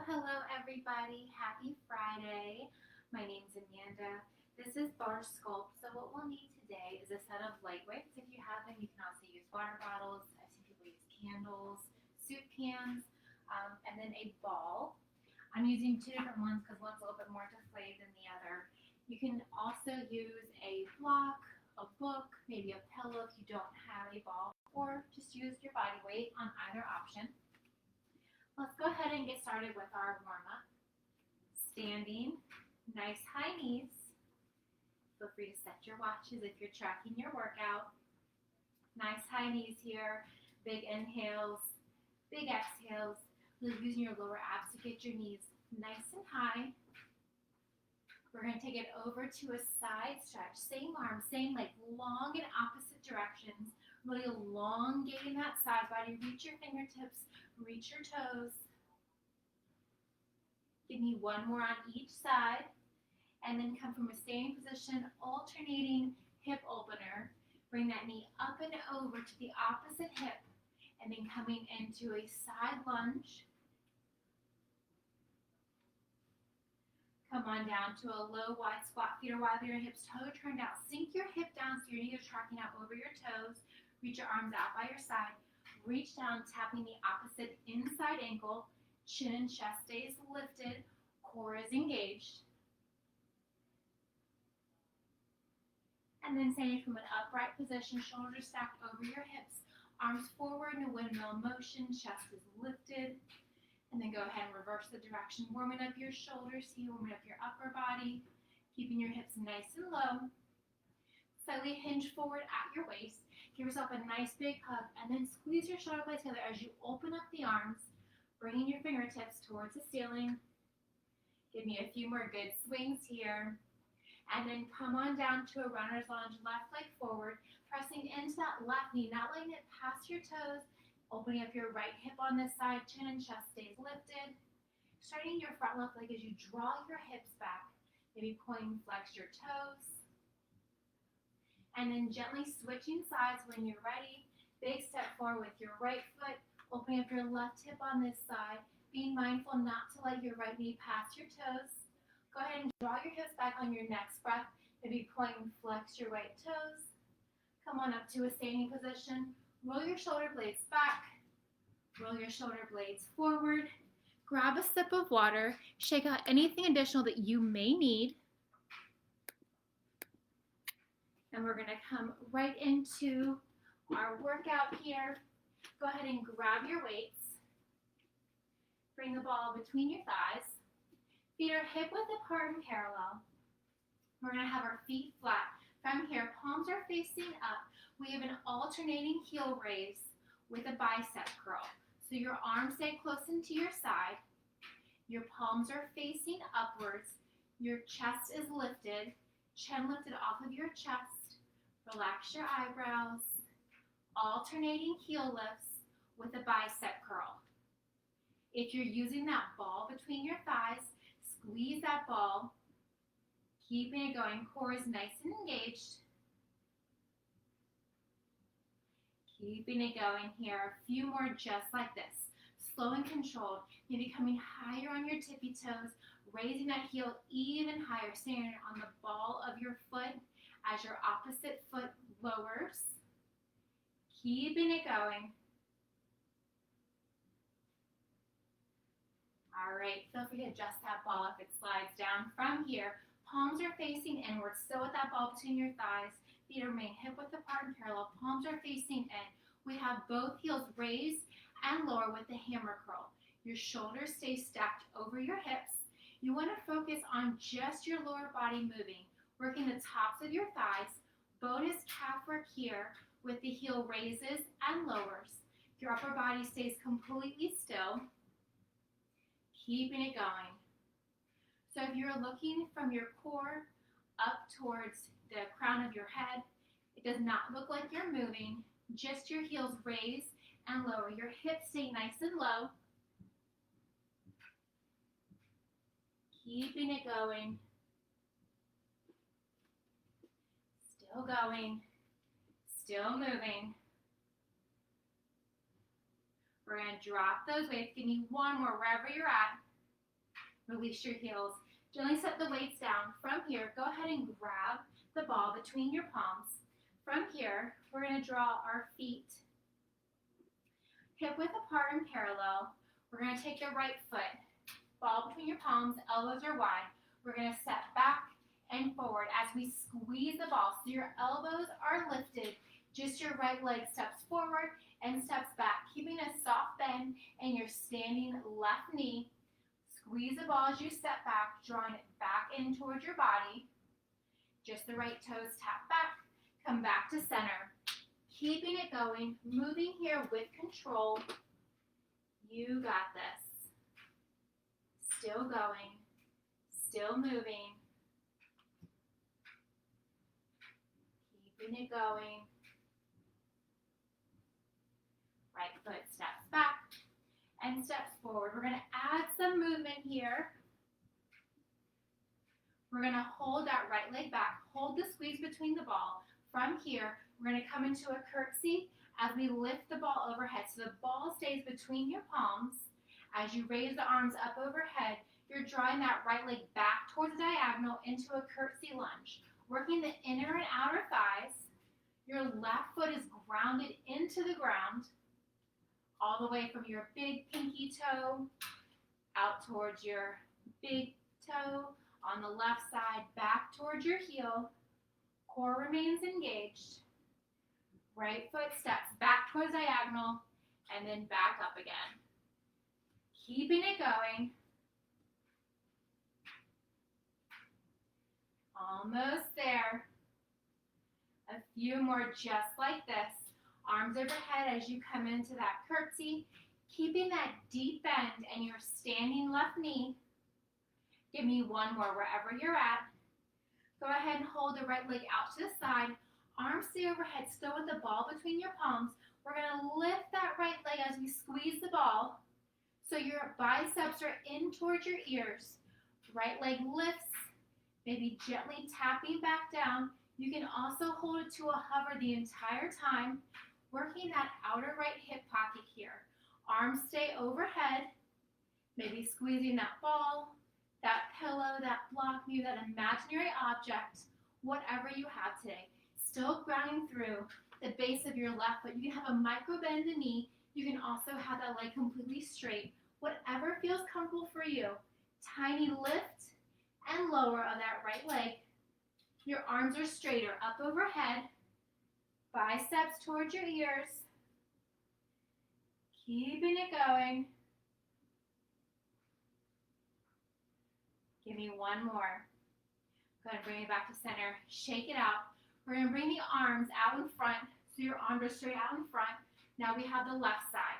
Hello everybody. Happy Friday. My name's Amanda. This is Barre Sculpt. So what we'll need today is a set of light weights. If you have them, you can also use water bottles. I've seen people use candles, soup cans, and then a ball. I'm using two different ones because one's a little bit more deflated than the other. You can also use a block, a book, maybe a pillow if you don't have a ball, or just use your body weight on either option. Let's go ahead and get started with our warm-up. Standing, nice high knees. Feel free to set your watches if you're tracking your workout. Nice high knees here, big inhales, big exhales. Really using your lower abs to get your knees nice and high. We're going to take it over to a side stretch. Same arm, same leg, long in opposite directions. Really elongating that side body. Reach your fingertips, reach your toes. Give me one more on each side. And then come from a standing position, alternating hip opener. Bring that knee up and over to the opposite hip. And then coming into a side lunge. Come on down to a low wide squat. Feet are wide, your hips toe turned out. Sink your hip down so your knees are tracking out over your toes. Reach your arms out by your side. Reach down, tapping the opposite inside ankle. Chin and chest stays lifted. Core is engaged. And then standing from an upright position, shoulders stacked over your hips. Arms forward in a windmill motion. Chest is lifted. And then go ahead and reverse the direction. Warming up your shoulders here, warming up your upper body. Keeping your hips nice and low. Slightly hinge forward at your waist. Give yourself a nice big hug, and then squeeze your shoulder blades together as you open up the arms, bringing your fingertips towards the ceiling. Give me a few more good swings here. And then come on down to a runner's lunge, left leg forward, pressing into that left knee, not letting it pass your toes, opening up your right hip on this side, chin and chest stays lifted. Starting your front left leg as you draw your hips back, maybe point and flex your toes. And then gently switching sides when you're ready. Big step forward with your right foot, opening up your left hip on this side, being mindful not to let your right knee pass your toes. Go ahead and draw your hips back on your next breath. Maybe point and flex your right toes. Come on up to a standing position. Roll your shoulder blades back. Roll your shoulder blades forward. Grab a sip of water. Shake out anything additional that you may need. And we're going to come right into our workout here. Go ahead and grab your weights. Bring the ball between your thighs. Feet are hip width apart and parallel. We're going to have our feet flat. From here, palms are facing up. We have an alternating heel raise with a bicep curl. So your arms stay close into your side. Your palms are facing upwards. Your chest is lifted. Chin lifted off of your chest. Relax your eyebrows. Alternating heel lifts with a bicep curl. If you're using that ball between your thighs, squeeze that ball. Keeping it going. Core is nice and engaged. Keeping it going here. A few more just like this. Slow and controlled. Maybe coming higher on your tippy toes. Raising that heel even higher. Standing on the ball of your foot as your opposite foot lowers. Keeping it going. All right, feel free to adjust that ball if it slides down. From here, palms are facing inward, still with that ball between your thighs. Feet remain hip width apart and parallel. Palms are facing in. We have both heels raised and lower with the hammer curl. Your shoulders stay stacked over your hips. You want to focus on just your lower body moving, working the tops of your thighs. Bonus calf work here with the heel raises and lowers. Your upper body stays completely still. Keeping it going. So if you're looking from your core up towards the crown of your head, it does not look like you're moving. Just your heels raise and lower. Your hips stay nice and low. Keeping it going. Still going. Still moving. We're going to drop those weights. Give me one more wherever you're at. Release your heels. Gently set the weights down. From here, go ahead and grab the ball between your palms. From here, we're going to draw our feet hip width apart and parallel. We're going to take the right foot, ball between your palms, elbows are wide. We're going to step back and forward as we squeeze the ball. So your elbows are lifted, just your right leg steps forward and steps back, keeping a soft bend in your standing left knee. Squeeze the ball as you step back, drawing it back in towards your body. Just the right toes tap back, come back to center. Keeping it going, moving here with control. You got this. Still going, still moving. Keeping it going. Right foot steps back and steps forward. We're going to add some movement here. We're going to hold that right leg back. Hold the squeeze between the ball. From here, we're going to come into a curtsy as we lift the ball overhead. So the ball stays between your palms. As you raise the arms up overhead, you're drawing that right leg back towards the diagonal into a curtsy lunge. Working the inner and outer thighs. Your left foot is grounded into the ground, all the way from your big pinky toe out towards your big toe on the left side, back towards your heel. Core remains engaged. Right foot steps back towards diagonal and then back up again. Keeping it going. Almost there. A few more just like this. Arms overhead as you come into that curtsy. Keeping that deep bend in your standing left knee. Give me one more wherever you're at. Go ahead and hold the right leg out to the side. Arms stay overhead, still with the ball between your palms. We're going to lift that right leg as we squeeze the ball. So your biceps are in towards your ears. Right leg lifts, maybe gently tapping back down. You can also hold it to a hover the entire time, working that outer right hip pocket here. Arms stay overhead, maybe squeezing that ball, that pillow, that block, maybe that imaginary object, whatever you have today. Still grounding through the base of your left foot. You can have a micro bend in the knee. You can also have that leg completely straight. Whatever feels comfortable for you. Tiny lift and lower of that right leg. Your arms are straighter up overhead. Biceps towards your ears. Keeping it going. Give me one more. Go ahead and bring it back to center. Shake it out. We're going to bring the arms out in front, so your arms are straight out in front. Now we have the left side.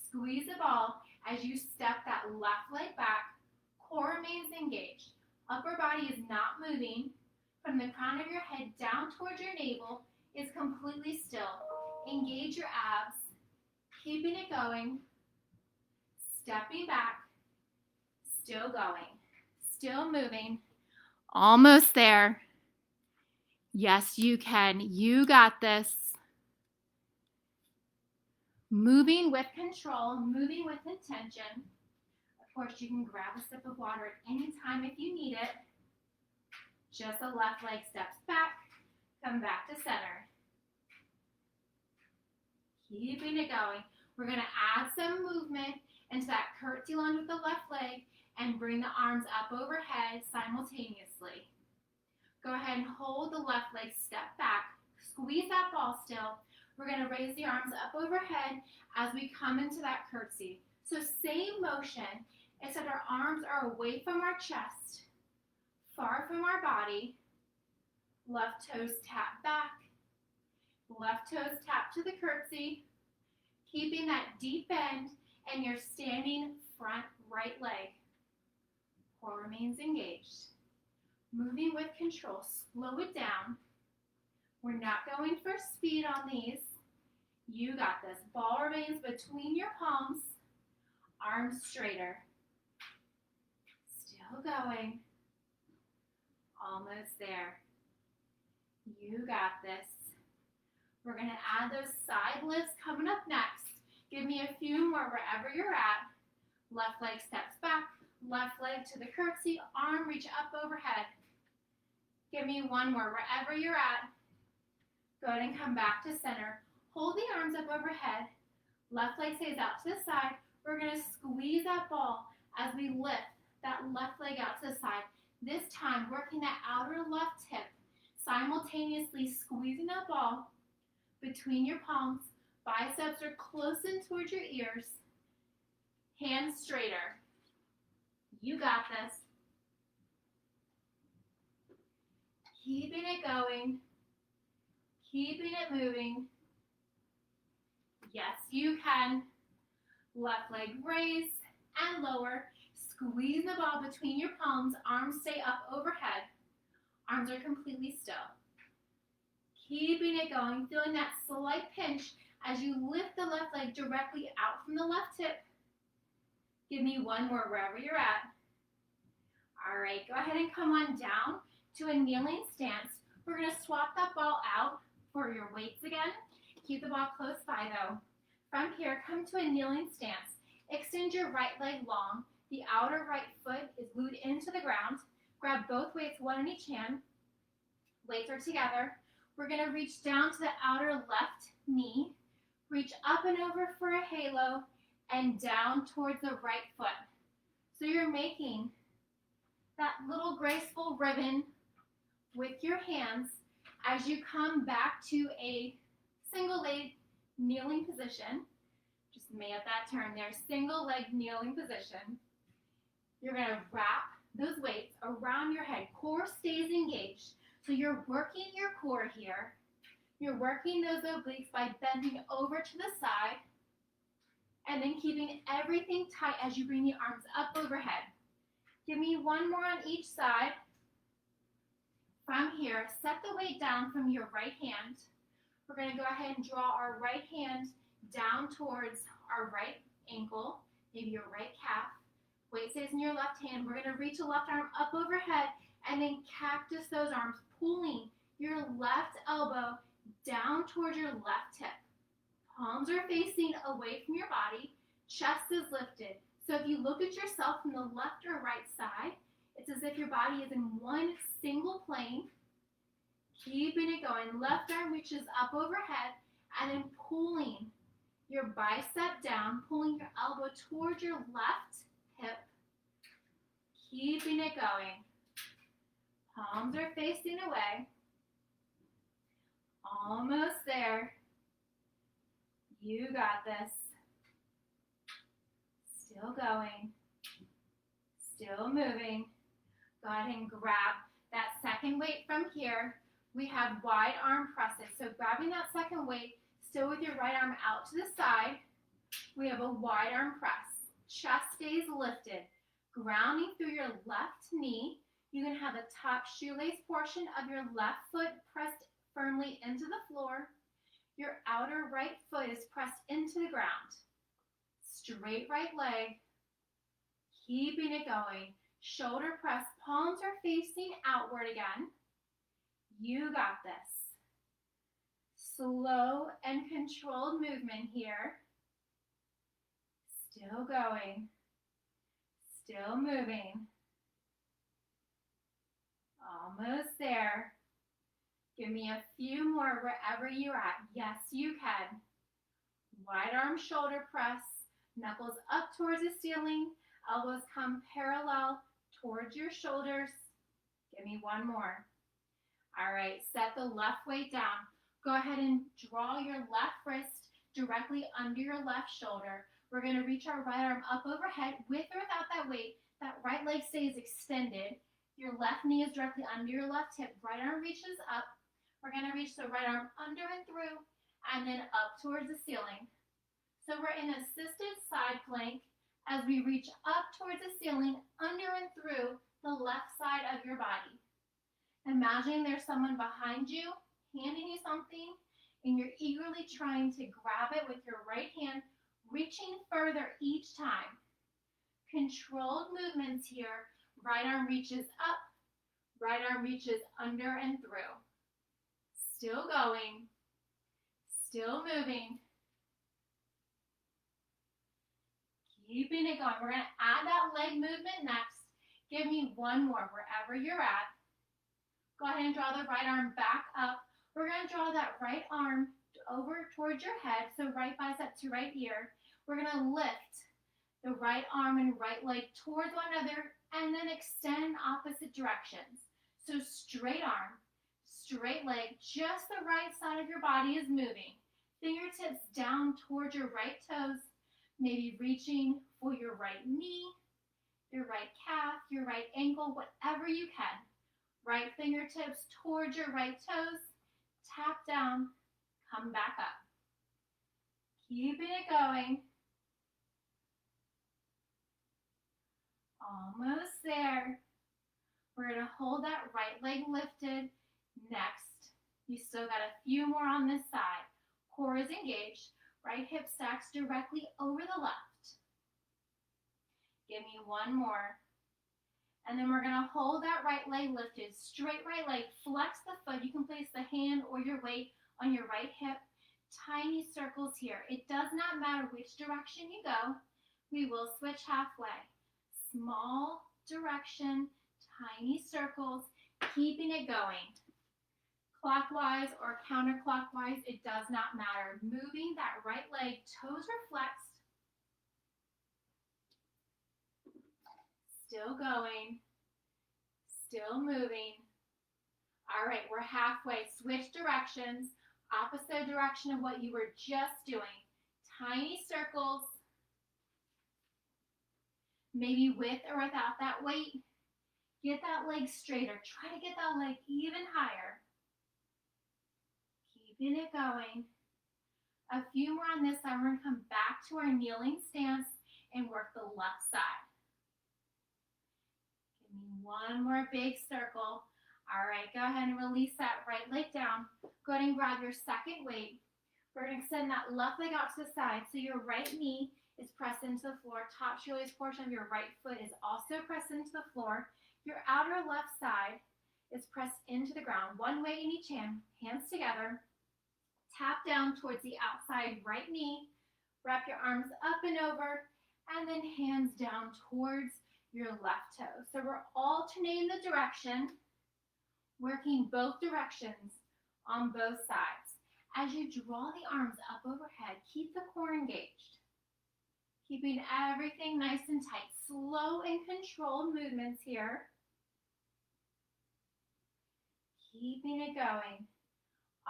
Squeeze the ball as you step that left leg back. Core remains engaged. Upper body is not moving. From the crown of your head down towards your navel is completely still. Engage your abs. Keeping it going. Stepping back. Still going. Still moving. Almost there. Yes, you can. You got this. Moving with control, moving with intention. Of course, you can grab a sip of water at any time if you need it. Just the left leg steps back, come back to center. Keeping it going. We're going to add some movement into that curtsy lunge with the left leg and bring the arms up overhead simultaneously. Go ahead and hold the left leg, step back, squeeze that ball still. We're going to raise the arms up overhead as we come into that curtsy. So same motion, except our arms are away from our chest, far from our body. Left toes tap back, left toes tap to the curtsy, keeping that deep bend and your standing front right leg. Core remains engaged. Moving with control, slow it down. We're not going for speed on these. You got this. Ball remains between your palms, arms straighter. Still going. Almost there. You got this. We're going to add those side lifts coming up next. Give me a few more wherever you're at. Left leg steps back, Left leg to the curtsy, arm reach up overhead. Give me one more, wherever you're at. Go ahead and come back to center. Hold the arms up overhead. Left leg stays out to the side. We're gonna squeeze that ball as we lift that left leg out to the side. This time, working that outer left hip, simultaneously squeezing that ball between your palms. Biceps are close in towards your ears. Hands straighter. You got this. Keeping it going. Keeping it moving. Yes, you can. Left leg raise and lower. Squeeze the ball between your palms. Arms stay up overhead. Arms are completely still. Keeping it going. Feeling that slight pinch as you lift the left leg directly out from the left hip. Give me one more wherever you're at. All right, go ahead and come on down to a kneeling stance. We're going to swap that ball out for your weights again. Keep the ball close by though. From here, come to a kneeling stance. Extend your right leg long. The outer right foot is glued into the ground. Grab both weights, one in each hand. Weights are together. We're going to reach down to the outer left knee. Reach up and over for a halo and down towards the right foot. So you're making that little graceful ribbon with your hands as you come back to a single leg kneeling position. Just made up that term there, single leg kneeling position. You're going to wrap those weights around your head. Core stays engaged. So you're working your core here. You're working those obliques by bending over to the side and then keeping everything tight as you bring the arms up overhead. Give me one more on each side. From here, set the weight down from your right hand. We're going to go ahead and draw our right hand down towards our right ankle, maybe your right calf. Weight stays in your left hand. We're going to reach the left arm up overhead and then cactus those arms, pulling your left elbow down towards your left hip. Palms are facing away from your body. Chest is lifted. So if you look at yourself from the left or right side, it's as if your body is in one single plane. Keeping it going. Left arm reaches up overhead and then pulling your bicep down, pulling your elbow towards your left hip. Keeping it going. Palms are facing away. Almost there. You got this. Still going. Still moving. Go ahead and grab that second weight from here. We have wide arm presses. So grabbing that second weight, still with your right arm out to the side, we have a wide arm press. Chest stays lifted. Grounding through your left knee. You can have the top shoelace portion of your left foot pressed firmly into the floor. Your outer right foot is pressed into the ground. Straight right leg. Keeping it going. Shoulder press. Palms are facing outward again. You got this. Slow and controlled movement here. Still going. Still moving. Almost there. Give me a few more wherever you're at. Yes, you can. Wide arm shoulder press. Knuckles up towards the ceiling. Elbows come parallel towards your shoulders. Give me one more. All right, set the left weight down. Go ahead and draw your left wrist directly under your left shoulder. We're going to reach our right arm up overhead with or without that weight. That right leg stays extended. Your left knee is directly under your left hip. Right arm reaches up. We're going to reach the right arm under and through and then up towards the ceiling. So we're in assisted side plank as we reach up towards the ceiling, under and through the left side of your body. Imagine there's someone behind you handing you something and you're eagerly trying to grab it with your right hand, reaching further each time. Controlled movements here. Right arm reaches up, right arm reaches under and through. Still going, still moving. Keeping it going. We're going to add that leg movement next. Give me one more wherever you're at. Go ahead and draw the right arm back up. We're going to draw that right arm over towards your head, so right bicep to right ear. We're going to lift the right arm and right leg towards one another and then extend opposite directions. So straight arm, straight leg, just the right side of your body is moving. Fingertips down towards your right toes, maybe reaching for your right knee, your right calf, your right ankle, whatever you can. Right fingertips towards your right toes, tap down, come back up. Keeping it going. Almost there. We're going to hold that right leg lifted. Next, you still got a few more on this side. Core is engaged. Right hip stacks directly over the left. Give me one more. And then we're going to hold that right leg lifted. Straight right leg. Flex the foot. You can place the hand or your weight on your right hip. Tiny circles here. It does not matter which direction you go. We will switch halfway. Small direction, tiny circles, keeping it going. Clockwise or counterclockwise, it does not matter. Moving that right leg, toes are flexed. Still going, still moving. All right, we're halfway. Switch directions, opposite direction of what you were just doing. Tiny circles, maybe with or without that weight. Get that leg straighter. Try to get that leg even higher. Keeping it going. A few more on this side. We're going to come back to our kneeling stance and work the left side. Give me one more big circle. All right, go ahead and release that right leg down. Go ahead and grab your second weight. We're going to extend that left leg out to the side so your right knee is pressed into the floor. Top shoelace portion of your right foot is also pressed into the floor. Your outer left side is pressed into the ground. One weight in each hand, hands together. Tap down towards the outside right knee. Wrap your arms up and over, and then hands down towards your left toe. So we're alternating the direction, working both directions on both sides. As you draw the arms up overhead, keep the core engaged. Keeping everything nice and tight. Slow and controlled movements here. Keeping it going.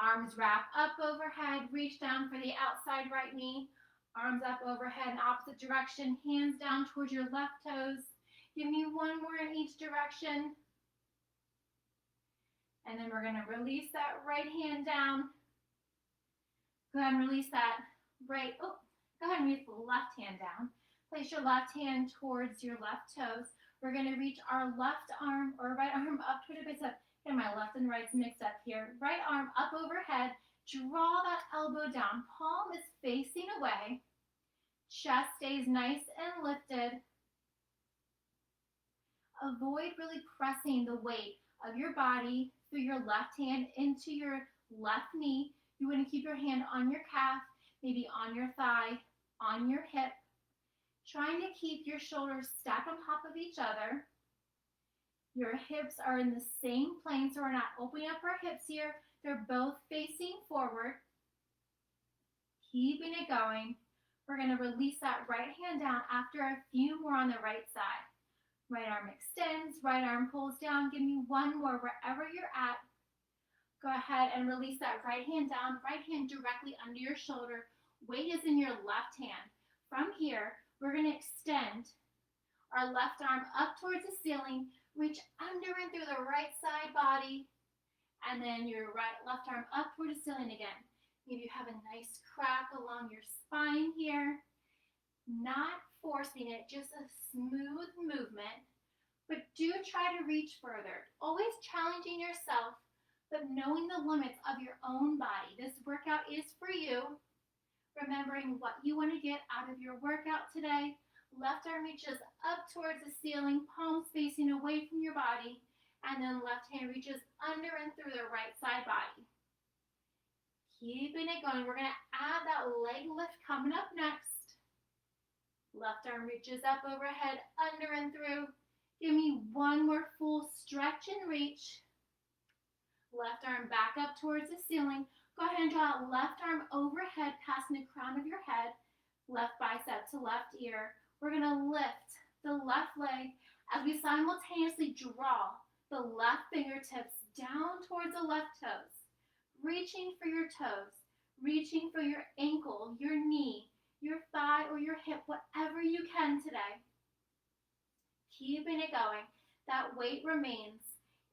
Arms wrap up overhead. Reach down for the outside right knee. Arms up overhead in opposite direction. Hands down towards your left toes. Give me one more in each direction. And then we're going to release that right hand down. Go ahead and release that right. Go ahead and reach the left hand down. Place your left hand towards your left toes. We're going to reach our left arm or right arm up toward the bicep. Get my left and right's mixed up here. Right arm up overhead. Draw that elbow down. Palm is facing away. Chest stays nice and lifted. Avoid really pressing the weight of your body through your left hand into your left knee. You want to keep your hand on your calf, maybe on your thigh, on your hip. Trying to keep your shoulders stacked on top of each other. Your hips are in the same plane, so we're not opening up our hips here. They're both facing forward. Keeping it going. We're going to release that right hand down after a few more on the right side. Right arm extends, right arm pulls down. Give me one more wherever you're at. Go ahead and release that right hand down, right hand directly under your shoulder. Weight is in your left hand. From here, we're going to extend our left arm up towards the ceiling, reach under and through the right side body, and then your left arm up towards the ceiling again. Maybe you have a nice crack along your spine here. Not forcing it, just a smooth movement, but do try to reach further. Always challenging yourself, but knowing the limits of your own body. This workout is for you. Remembering what you want to get out of your workout today. Left arm reaches up towards the ceiling, palms facing away from your body, and then left hand reaches under and through the right side body. Keeping it going. We're going to add that leg lift coming up next. Left arm reaches up overhead, under and through. Give me one more full stretch and reach. Left arm back up towards the ceiling. Go ahead and draw out left arm overhead, passing the crown of your head. Left bicep to left ear. We're going to lift the left leg as we simultaneously draw the left fingertips down towards the left toes. Reaching for your toes, reaching for your ankle, your knee, your thigh, or your hip, whatever you can today. Keeping it going. That weight remains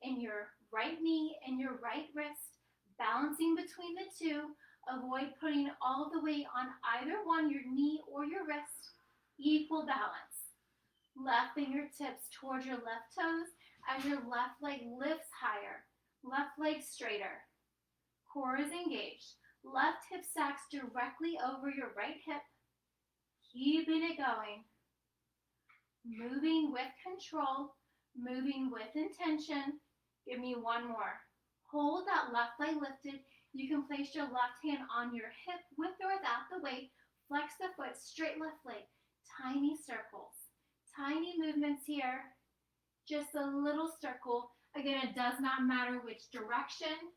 in your right knee and your right wrist, balancing between the two. Avoid putting all the weight on either one, your knee or your wrist. Equal balance. Left fingertips towards your left toes as your left leg lifts higher. Left leg straighter. Core is engaged. Left hip stacks directly over your right hip. Keeping it going. Moving with control. Moving with intention. Give me one more. Hold that left leg lifted. You can place your left hand on your hip with or without the weight. Flex the foot, straight left leg. Tiny circles. Tiny movements here. Just a little circle. Again, it does not matter which direction.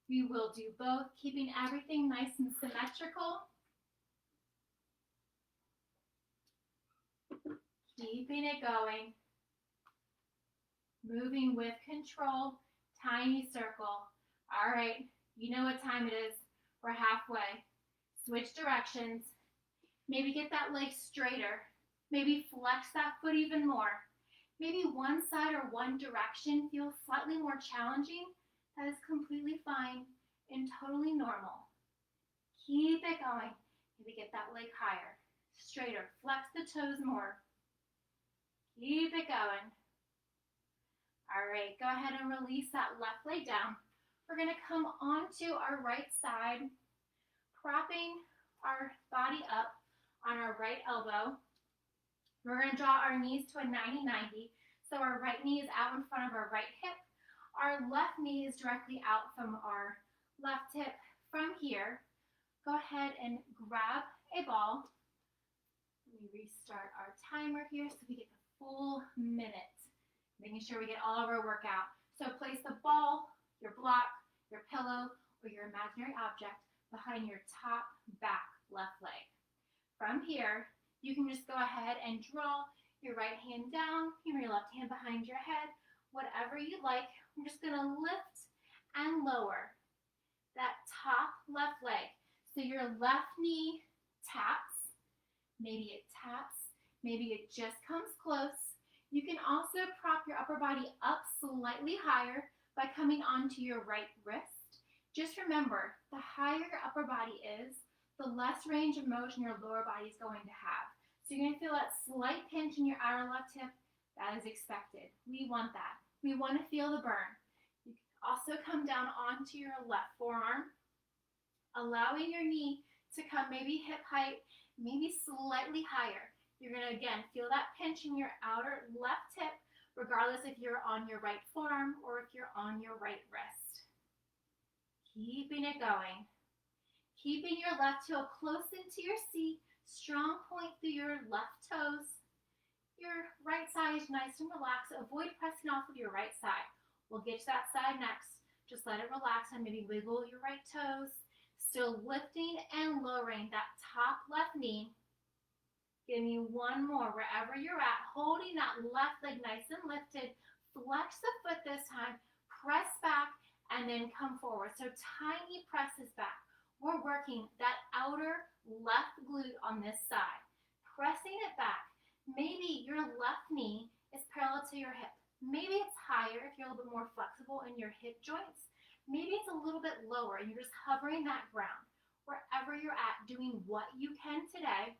We will do both, keeping everything nice and symmetrical. Keeping it going. Moving with control. Tiny circle. All right, you know what time it is. We're halfway. Switch directions. Maybe get that leg straighter. Maybe flex that foot even more. Maybe one side or one direction feels slightly more challenging. That is completely fine and totally normal. Keep it going. Maybe get that leg higher, straighter. Flex the toes more. Keep it going. All right, go ahead and release that left leg down. We're going to come onto our right side, propping our body up on our right elbow. We're going to draw our knees to a 90-90. So our right knee is out in front of our right hip. Our left knee is directly out from our left hip. From here, go ahead and grab a ball. Let me restart our timer here so we get the full minute. Making sure we get all of our workout. So place the ball, your block, your pillow, or your imaginary object behind your top back left leg. From here, you can just go ahead and draw your right hand down, your left hand behind your head, whatever you like. I'm just going to lift and lower that top left leg. So your left knee taps, maybe it taps, maybe it just comes close. You can also prop your upper body up slightly higher by coming onto your right wrist. Just remember, the higher your upper body is, the less range of motion your lower body is going to have. So you're going to feel that slight pinch in your outer left hip. That is expected. We want that. We want to feel the burn. You can also come down onto your left forearm, allowing your knee to come maybe hip height, maybe slightly higher. You're going to, again, feel that pinch in your outer left hip, regardless if you're on your right forearm or if you're on your right wrist. Keeping it going. Keeping your left toe close into your seat, strong point through your left toes. Your right side is nice and relaxed. Avoid pressing off of your right side. We'll get to that side next. Just let it relax and maybe wiggle your right toes. Still lifting and lowering that top left knee. Give me one more wherever you're at, holding that left leg nice and lifted. Flex the foot this time, press back, and then come forward. So tiny presses back. We're working that outer left glute on this side. Pressing it back. Maybe your left knee is parallel to your hip. Maybe it's higher if you're a little bit more flexible in your hip joints. Maybe it's a little bit lower and you're just hovering that ground. Wherever you're at, doing what you can today.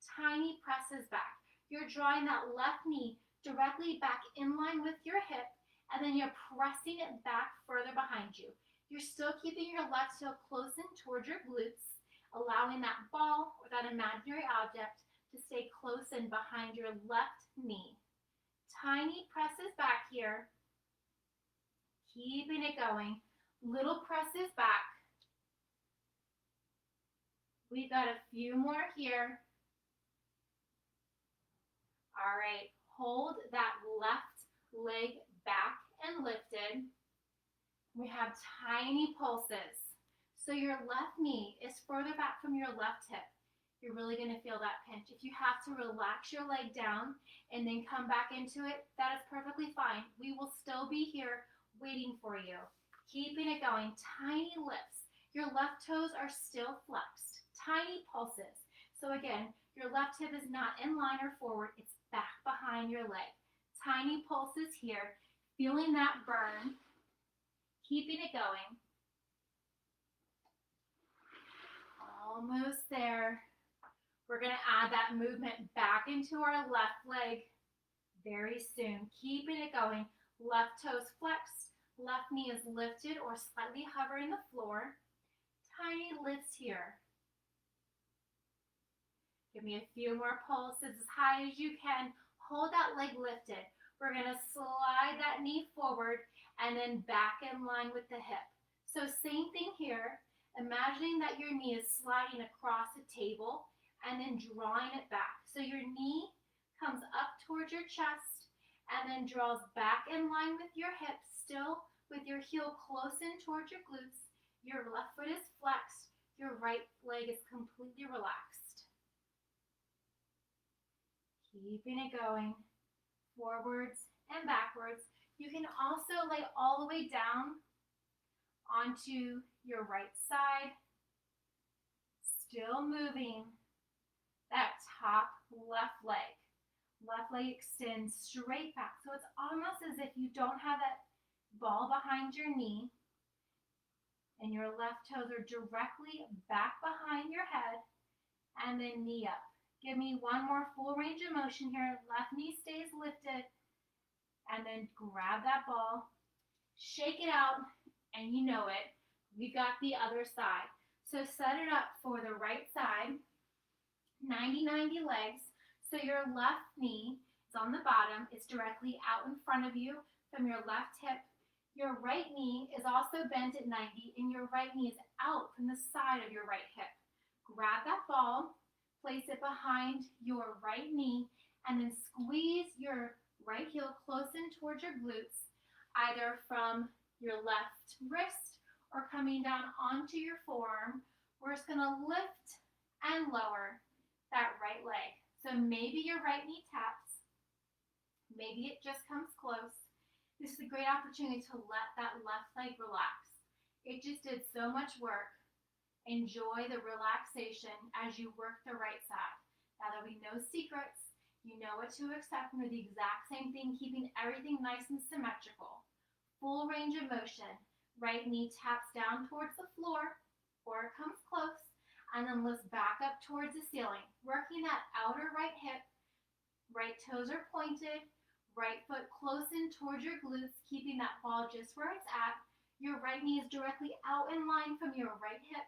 Tiny presses back. You're drawing that left knee directly back in line with your hip, and then you're pressing it back further behind you. You're still keeping your left toe close in towards your glutes, allowing that ball or that imaginary object to stay close in behind your left knee. Tiny presses back here. Keeping it going. Little presses back. We've got a few more here. All right, hold that left leg back and lifted. We have tiny pulses. So your left knee is further back from your left hip. You're really going to feel that pinch. If you have to relax your leg down and then come back into it, that is perfectly fine. We will still be here waiting for you. Keeping it going, tiny lifts. Your left toes are still flexed, tiny pulses. So again, your left hip is not in line or forward, it's back behind your leg. Tiny pulses here, feeling that burn, keeping it going. Almost there. We're going to add that movement back into our left leg very soon. Keeping it going. Left toes flexed, left knee is lifted or slightly hovering the floor. Tiny lifts here. Give me a few more pulses as high as you can. Hold that leg lifted. We're going to slide that knee forward and then back in line with the hip. So same thing here. Imagining that your knee is sliding across a table and then drawing it back. So your knee comes up towards your chest and then draws back in line with your hips, still with your heel close in towards your glutes. Your left foot is flexed. Your right leg is completely relaxed. Keeping it going, forwards and backwards. You can also lay all the way down onto your right side, still moving that top left leg. Left leg extends straight back. So it's almost as if you don't have that ball behind your knee and your left toes are directly back behind your head and then knee up. Give me one more full range of motion here. Left knee stays lifted and then grab that ball, shake it out, and you know it. We got the other side. So set it up for the right side, 90-90 legs. So your left knee is on the bottom. It's directly out in front of you from your left hip. Your right knee is also bent at 90, and your right knee is out from the side of your right hip. Grab that ball, place it behind your right knee, and then squeeze your right heel close in towards your glutes, either from your left wrist or coming down onto your forearm. We're just going to lift and lower that right leg. So maybe your right knee taps, maybe it just comes close. This is a great opportunity to let that left leg relax. It just did so much work. Enjoy the relaxation as you work the right side. Now there'll be no secrets. You know what to expect from the exact same thing, keeping everything nice and symmetrical. Full range of motion. Right knee taps down towards the floor or it comes close and then lifts back up towards the ceiling. Working that outer right hip. Right toes are pointed. Right foot close in towards your glutes, keeping that ball just where it's at. Your right knee is directly out in line from your right hip.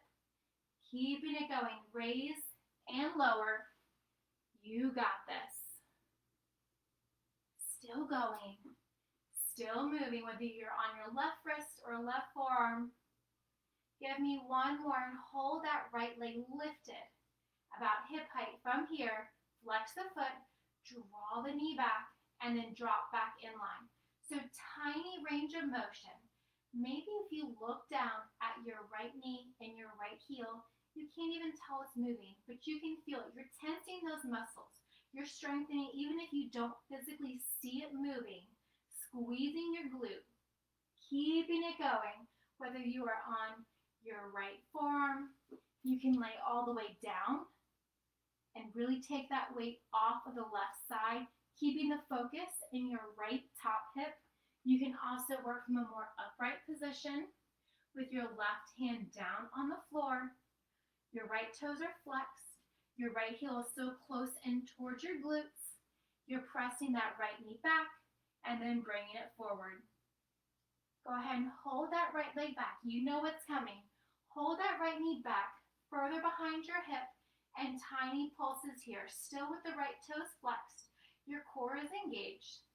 Keeping it going. Raise and lower. You got this. Still going. Still moving, whether you're on your left wrist or left forearm. Give me one more and hold that right leg lifted. About hip height from here. Flex the foot. Draw the knee back. And then drop back in line. So tiny range of motion. Maybe if you look down at your right knee and your right heel, you can't even tell it's moving, but you can feel it. You're tensing those muscles. You're strengthening even if you don't physically see it moving. Squeezing your glute. Keeping it going. Whether you are on your right forearm, you can lay all the way down and really take that weight off of the left side. Keeping the focus in your right top hip. You can also work from a more upright position with your left hand down on the floor. Your right toes are flexed. Your right heel is so close in towards your glutes. You're pressing that right knee back and then bringing it forward. Go ahead and hold that right leg back. You know what's coming. Hold that right knee back further behind your hip and tiny pulses here. Still with the right toes flexed. Your core is engaged.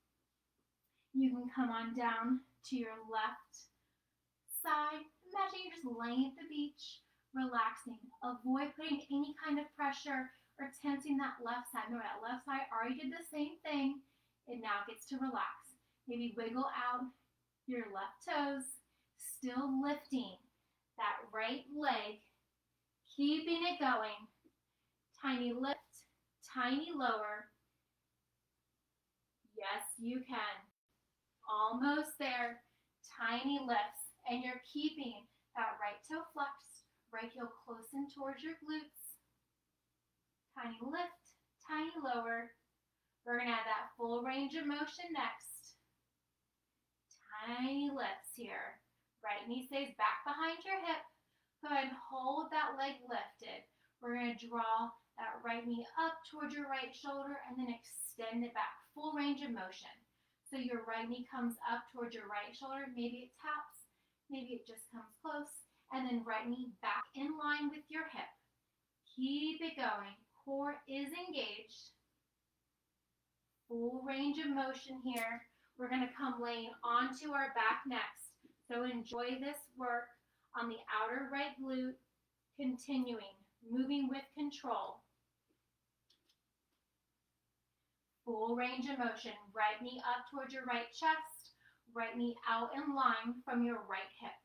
You can come on down to your left side. Imagine you're just laying at the beach, relaxing. Avoid putting any kind of pressure or tensing that left side. Remember, that left side already did the same thing. It now gets to relax. Maybe wiggle out your left toes, still lifting that right leg, keeping it going. Tiny lift, tiny lower. Yes, you can. Almost there. Tiny lifts, and you're keeping that right toe flexed, right heel close in towards your glutes. Tiny lift, tiny lower. We're going to add that full range of motion next. Tiny lifts here. Right knee stays back behind your hip. Go ahead and hold that leg lifted. We're going to draw that right knee up towards your right shoulder and then extend it back. Full range of motion. So your right knee comes up towards your right shoulder. Maybe it taps. Maybe it just comes close. And then right knee back in line with your hip. Keep it going. Core is engaged. Full range of motion here. We're going to come laying onto our back next. So enjoy this work on the outer right glute. Continuing, moving with control. Full range of motion. Right knee up towards your right chest. Right knee out in line from your right hip.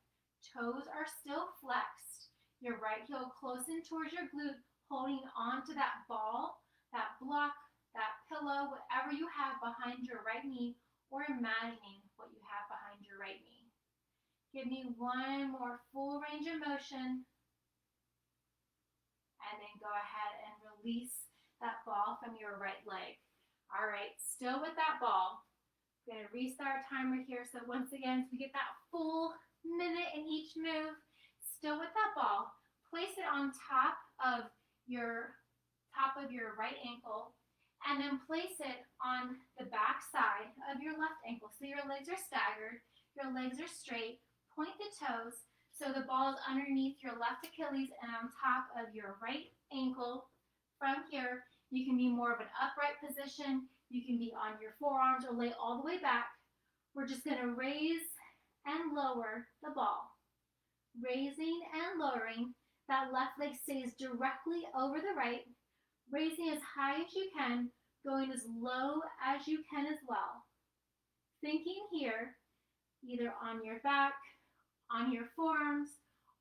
Toes are still flexed. Your right heel close in towards your glute, holding on to that ball, that block, that pillow, whatever you have behind your right knee, or imagining what you have behind your right knee. Give me one more full range of motion. And then go ahead and release that ball from your right leg. All right, still with that ball. I'm going to restart our timer here. So once again, so we get that full minute in each move. Still with that ball. Place it on top of your right ankle. And then place it on the back side of your left ankle. So your legs are staggered. Your legs are straight. Point the toes. So the ball is underneath your left Achilles and on top of your right ankle. From here, you can be more of an upright position. You can be on your forearms or lay all the way back. We're just going to raise and lower the ball. Raising and lowering. That left leg stays directly over the right. Raising as high as you can, going as low as you can as well. Thinking here, either on your back, on your forearms,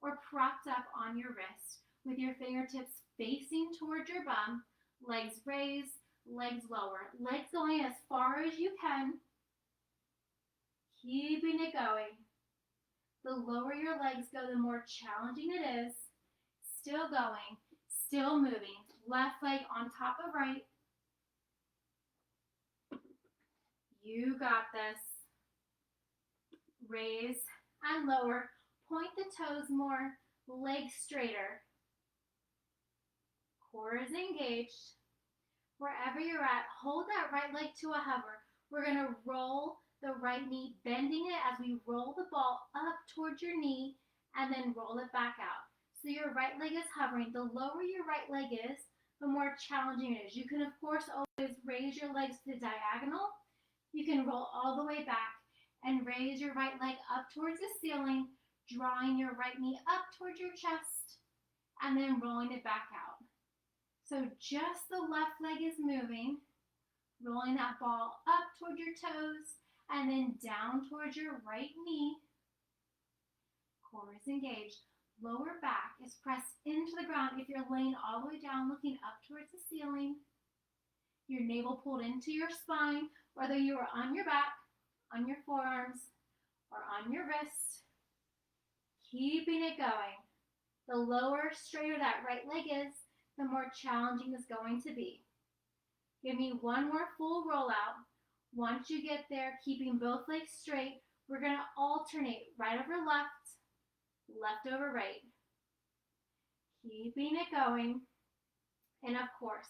or propped up on your wrist with your fingertips facing towards your bum, legs raised, legs lower, legs going as far as you can, keeping it going. The lower your legs go, the more challenging it is. Still going, still moving. Left leg on top of right. You got this. Raise and lower. Point the toes more, legs straighter. Core is engaged. Wherever you're at, hold that right leg to a hover. We're going to roll the right knee, bending it as we roll the ball up towards your knee and then roll it back out. So your right leg is hovering. The lower your right leg is, the more challenging it is. You can, of course, always raise your legs to the diagonal. You can roll all the way back and raise your right leg up towards the ceiling, drawing your right knee up towards your chest, and then rolling it back out. So just the left leg is moving, rolling that ball up towards your toes, and then down towards your right knee. Core is engaged. Lower back is pressed into the ground if you're laying all the way down, looking up towards the ceiling. Your navel pulled into your spine, whether you are on your back, on your forearms, or on your wrist. Keeping it going. The lower, straighter that right leg is, the more challenging it's going to be. Give me one more full rollout. Once you get there, keeping both legs straight, we're going to alternate right over left, left over right. Keeping it going. And of course,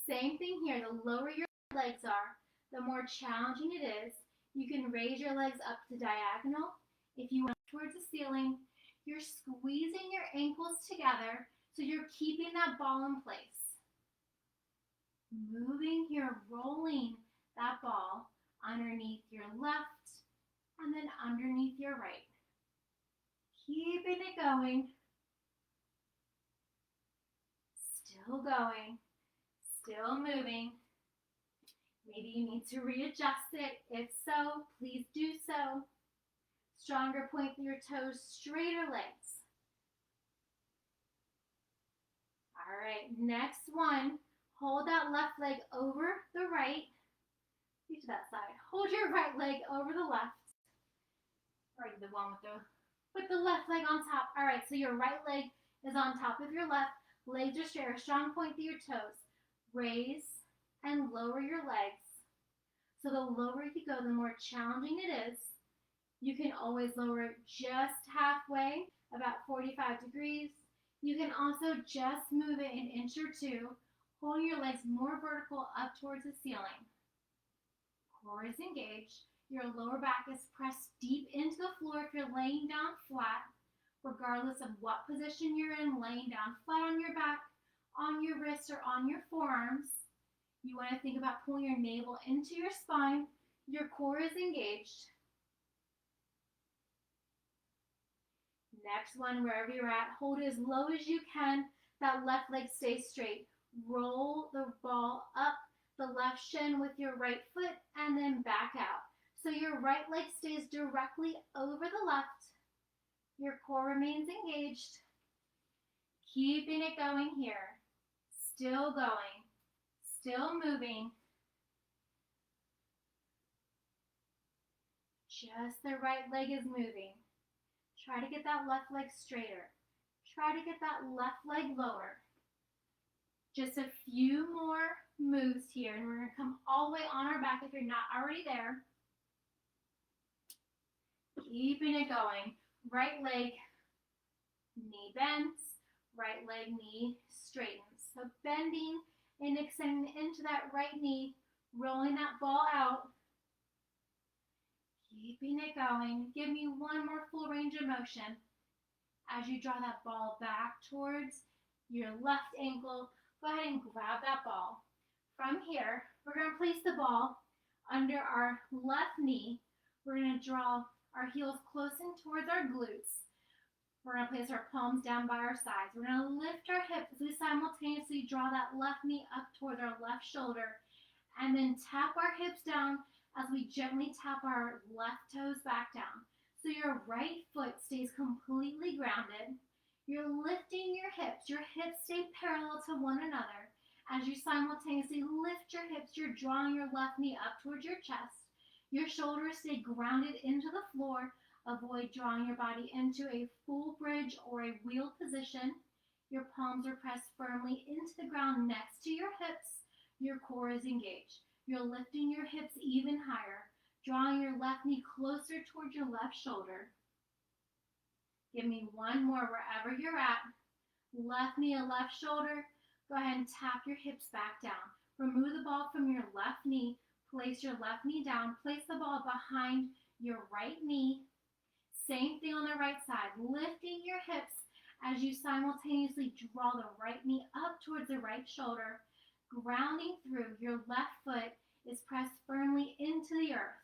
same thing here. The lower your legs are, the more challenging it is. You can raise your legs up to diagonal. If you want towards the ceiling, you're squeezing your ankles together so you're keeping that ball in place. Moving here, rolling that ball underneath your left and then underneath your right. Keeping it going. Still going. Still moving. Maybe you need to readjust it. If so, please do so. Stronger point through your toes, straighter legs. All right, next one. Hold that left leg over the right. Reach that side. Hold your right leg over the left. Or the one with the left leg on top. All right, so your right leg is on top of your left. Legs are straight, or strong point through your toes. Raise and lower your legs. So the lower you go, the more challenging it is. You can always lower it just halfway, about 45 degrees. You can also just move it an inch or two, holding your legs more vertical up towards the ceiling. Core is engaged. Your lower back is pressed deep into the floor if you're laying down flat, regardless of what position you're in, laying down flat on your back, on your wrists, or on your forearms. You want to think about pulling your navel into your spine. Your core is engaged. Next one, wherever you're at, hold it as low as you can. That left leg stays straight. Roll the ball up the left shin with your right foot and then back out. So your right leg stays directly over the left. Your core remains engaged. Keeping it going here. Still going. Still moving. Just the right leg is moving. Try to get that left leg straighter. Try to get that left leg lower. Just a few more moves here, and we're going to come all the way on our back if you're not already there. Keeping it going. Right leg, knee bends. Right leg, knee straightens. So bending and extending into that right knee, rolling that ball out. Keeping it going. Give me one more full range of motion. As you draw that ball back towards your left ankle, go ahead and grab that ball. From here, we're going to place the ball under our left knee. We're going to draw our heels close in towards our glutes. We're going to place our palms down by our sides. We're going to lift our hips as we simultaneously draw that left knee up towards our left shoulder, and then tap our hips down as we gently tap our left toes back down. So your right foot stays completely grounded. You're lifting your hips stay parallel to one another. As you simultaneously lift your hips, you're drawing your left knee up towards your chest. Your shoulders stay grounded into the floor. Avoid drawing your body into a full bridge or a wheel position. Your palms are pressed firmly into the ground next to your hips. Your core is engaged. You're lifting your hips even higher, drawing your left knee closer towards your left shoulder. Give me one more wherever you're at. Left knee to left shoulder. Go ahead and tap your hips back down. Remove the ball from your left knee. Place your left knee down. Place the ball behind your right knee. Same thing on the right side. Lifting your hips as you simultaneously draw the right knee up towards the right shoulder. Grounding through, your left foot is pressed firmly into the earth.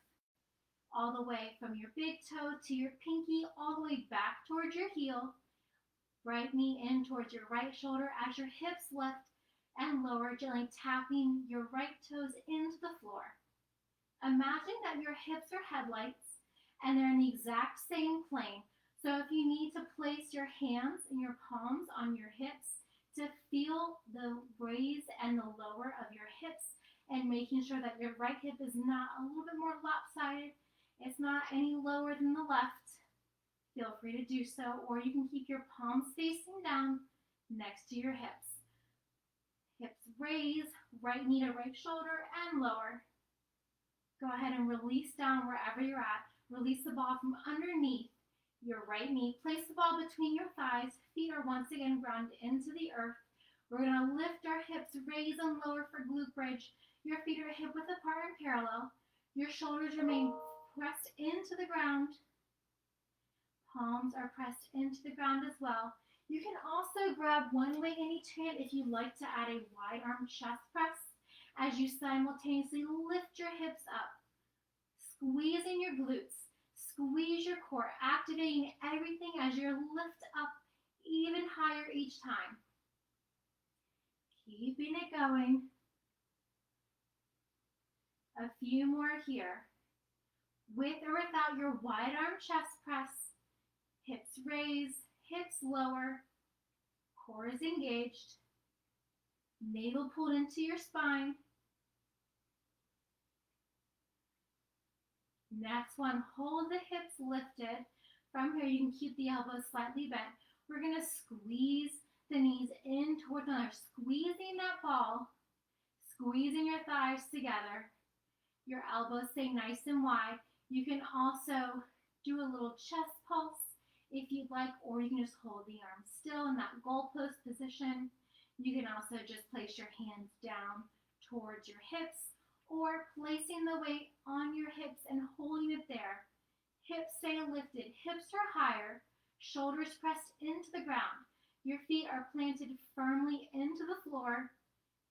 All the way from your big toe to your pinky, all the way back towards your heel. Right knee in towards your right shoulder as your hips lift and lower, gently tapping your right toes into the floor. Imagine that your hips are headlights and they're in the exact same plane. So if you need to place your hands and your palms on your hips to feel the raise and the lower of your hips and making sure that your right hip is not a little bit more lopsided, it's not any lower than the left, feel free to do so, or you can keep your palms facing down next to your hips. Hips raise, right knee to right shoulder, and lower. Go ahead and release down wherever you're at. Release the ball from underneath your right knee. Place the ball between your thighs. Feet are once again grounded into the earth. We're going to lift our hips, raise and lower for glute bridge. Your feet are hip width apart and parallel. Your shoulders remain pressed into the ground. Palms are pressed into the ground as well. You can also grab one leg in each hand if you'd like to add a wide arm chest press as you simultaneously lift your hips up. Squeezing your glutes. Squeeze your core, activating everything as you lift up even higher each time. Keeping it going. A few more here. With or without your wide arm chest press, hips raise, hips lower, core is engaged, navel pulled into your spine. Next one, hold the hips lifted. From here, you can keep the elbows slightly bent. We're going to squeeze the knees in towards one another, squeezing that ball, squeezing your thighs together. Your elbows stay nice and wide. You can also do a little chest pulse if you'd like, or you can just hold the arms still in that goalpost position. You can also just place your hands down towards your hips, or placing the weight on your hips and holding it there. Hips stay lifted, hips are higher, shoulders pressed into the ground. Your feet are planted firmly into the floor,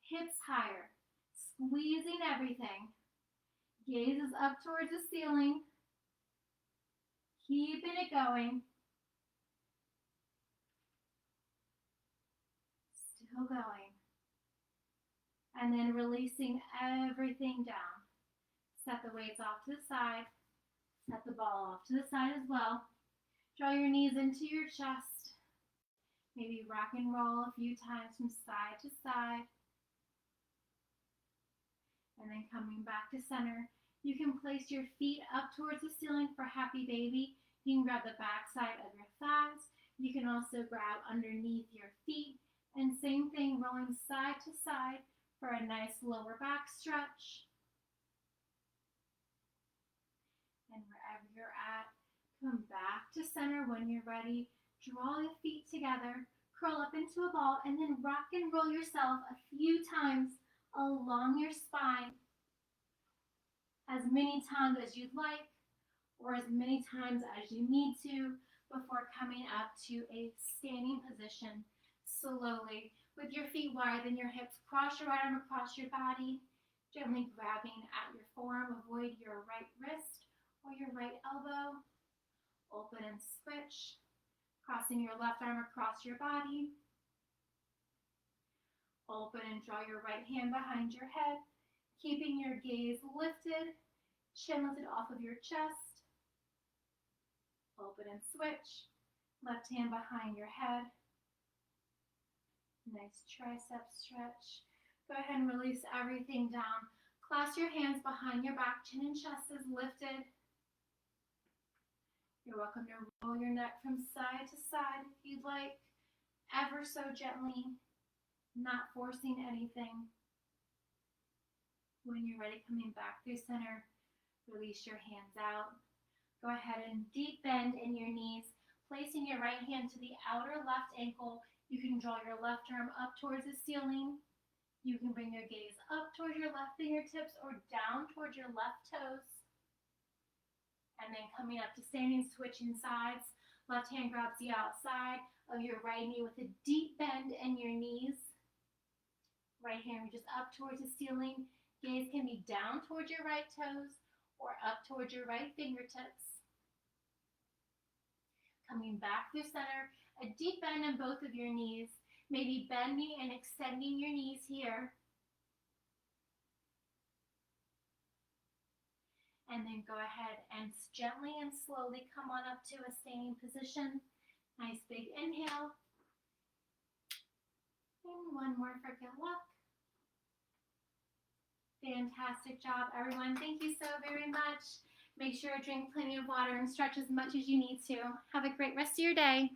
hips higher, squeezing everything. Gaze is up towards the ceiling, keeping it going. Still going. And then releasing everything down. Set the weights off to the side. Set the ball off to the side as well. Draw your knees into your chest. Maybe rock and roll a few times from side to side. And then coming back to center. You can place your feet up towards the ceiling for happy baby. You can grab the back side of your thighs. You can also grab underneath your feet. And same thing, rolling side to side for a nice lower back stretch. And wherever you're at, come back to center when you're ready. Draw the feet together, curl up into a ball, and then rock and roll yourself a few times along your spine. As many times as you'd like, or as many times as you need to, before coming up to a standing position. Slowly, with your feet wider than your hips, cross your right arm across your body, gently grabbing at your forearm. Avoid your right wrist or your right elbow. Open and switch, crossing your left arm across your body. Open and draw your right hand behind your head, keeping your gaze lifted, chin lifted off of your chest. Open and switch, left hand behind your head. Nice tricep stretch. Go ahead and release everything down. Clasp your hands behind your back, chin and chest is lifted. You're welcome to roll your neck from side to side if you'd like, ever so gently, not forcing anything. When you're ready, coming back through center, release your hands out. Go ahead and deep bend in your knees, placing your right hand to the outer left ankle. You can draw your left arm up towards the ceiling. You can bring your gaze up towards your left fingertips or down towards your left toes. And then coming up to standing, switching sides. Left hand grabs the outside of your right knee with a deep bend in your knees. Right hand reaches up towards the ceiling. Gaze can be down towards your right toes or up towards your right fingertips. Coming back through center, a deep bend in both of your knees. Maybe bending and extending your knees here. And then go ahead and gently and slowly come on up to a standing position. Nice big inhale. And one more for good luck. Fantastic job, everyone. Thank you so very much. Make sure to drink plenty of water and stretch as much as you need to. Have a great rest of your day.